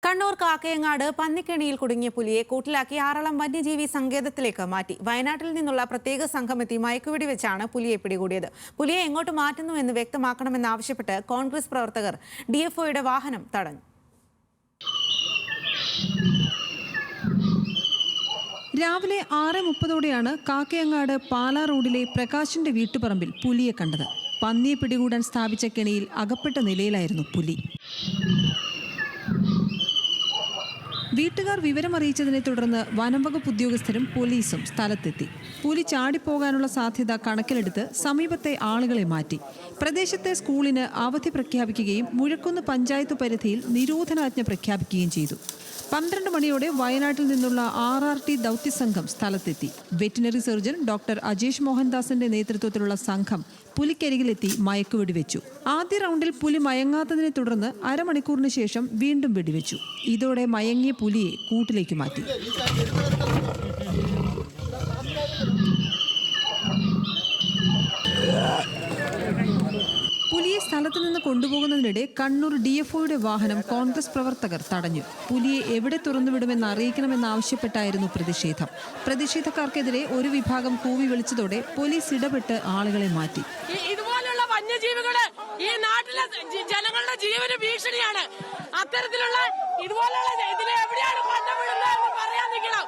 കണ്ണൂർ കാക്കയങ്ങാട് പന്നിക്കെണിയിൽ കുടുങ്ങിയ പുലിയെ കൂട്ടിലാക്കി ആറളം വന്യജീവി സങ്കേതത്തിലേക്ക് മാറ്റി. വയനാട്ടിൽ നിന്നുള്ള പ്രത്യേക സംഘം എത്തി മയക്കുവെടി വെച്ചാണ് പുലിയെ പിടികൂടിയത്. പുലിയെ എങ്ങോട്ട് മാറ്റുന്നുവെന്ന് വ്യക്തമാക്കണമെന്നാവശ്യപ്പെട്ട് കോൺഗ്രസ് പ്രവർത്തകർ ഡിഎഫ്ഒയുടെ വാഹനം തടഞ്ഞു. രാവിലെ 6:30ഓടെയാണ് കാക്കയങ്ങാട് പാലാ റോഡിലെ പ്രകാശിന്റെ വീട്ടുപറമ്പിൽ പുലിയെ കണ്ടത്. പന്നിയെ പിടികൂടാൻ സ്ഥാപിച്ച കെണിയിൽ അകപ്പെട്ട നിലയിലായിരുന്നു പുലി. വീട്ടുകാർ വിവരമറിയിച്ചതിനെ തുടർന്ന് വനംവകുപ്പ് ഉദ്യോഗസ്ഥരും പോലീസും സ്ഥലത്തെത്തി. പുലി ചാടിപ്പോകാനുള്ള സാധ്യത കണക്കിലെടുത്ത് സമീപത്തെ ആളുകളെ മാറ്റി. പ്രദേശത്തെ സ്കൂളിന് അവധി പ്രഖ്യാപിക്കുകയും മുഴക്കുന്ന് പഞ്ചായത്ത് പരിധിയിൽ നിരോധനാജ്ഞ പ്രഖ്യാപിക്കുകയും ചെയ്തു. 12 മണിയോടെ വയനാട്ടിൽ നിന്നുള്ള RRT ദൗത്യസംഘം സ്ഥലത്തെത്തി. വെറ്റിനറി സർജൻ ഡോക്ടർ അജേഷ് മോഹൻദാസിന്റെ നേതൃത്വത്തിലുള്ള സംഘം പുലിക്കരികിലെത്തി മയക്കുവെടി വെച്ചു. ആദ്യ റൗണ്ടിൽ പുലി മയങ്ങാത്തതിനെ തുടർന്ന് അരമണിക്കൂറിന് ശേഷം വീണ്ടും വെടിവെച്ചു. ഇതോടെ മയങ്ങിയ പുലിയെ കൂട്ടിലേക്ക് മാറ്റി. പുലിയെ സ്ഥലത്ത് നിന്ന് കൊണ്ടുപോകുന്നതിനിടെ കണ്ണൂർ DFOയുടെ വാഹനം കോൺഗ്രസ് പ്രവർത്തകർ തടഞ്ഞു. പുലിയെ എവിടെ തുറന്നുവിടുമെന്ന് അറിയിക്കണമെന്നാവശ്യപ്പെട്ടായിരുന്നു പ്രതിഷേധം. പ്രതിഷേധക്കാർക്കെതിരെ ഒരു വിഭാഗം കൂവി വിളിച്ചതോടെ പോലീസ് ഇടപെട്ട് ആളുകളെ മാറ്റി. ഇതുപോലുള്ള വന്യജീവികള് ഈ നാട്ടിലെ ജനങ്ങളുടെ ജീവന് ഭീഷണിയാണ്. അത്തരത്തിലുള്ള ഇതുപോലുള്ള ഇതിനെ എവിടെയാണ് കൊണ്ടുവിടുന്നതെന്ന് പറയാൻ നിൽക്കണം.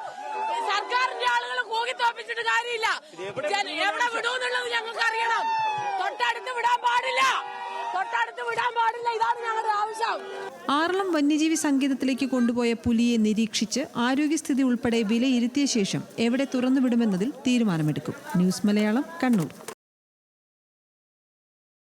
സർക്കാരിന്റെ ആളുകൾ കൂകിത്തോപ്പിച്ചിട്ട് കാര്യമില്ല. എവിടെ വിടുമെന്നുള്ളത് ഞങ്ങൾക്ക് അറിയണം. തൊട്ടടുത്ത് വിടാൻ പാടില്ല. ഇതാണ് ഞങ്ങളുടെ ആവശ്യം. ആറളം വന്യജീവി സങ്കേതത്തിലേക്ക് കൊണ്ടുപോയ പുലിയെ നിരീക്ഷിച്ച് ആരോഗ്യസ്ഥിതി ഉൾപ്പെടെ വിലയിരുത്തിയ ശേഷം എവിടെ തുറന്നുവിടുമെന്നതിൽ തീരുമാനമെടുക്കും. ന്യൂസ് മലയാളം, കണ്ണൂർ.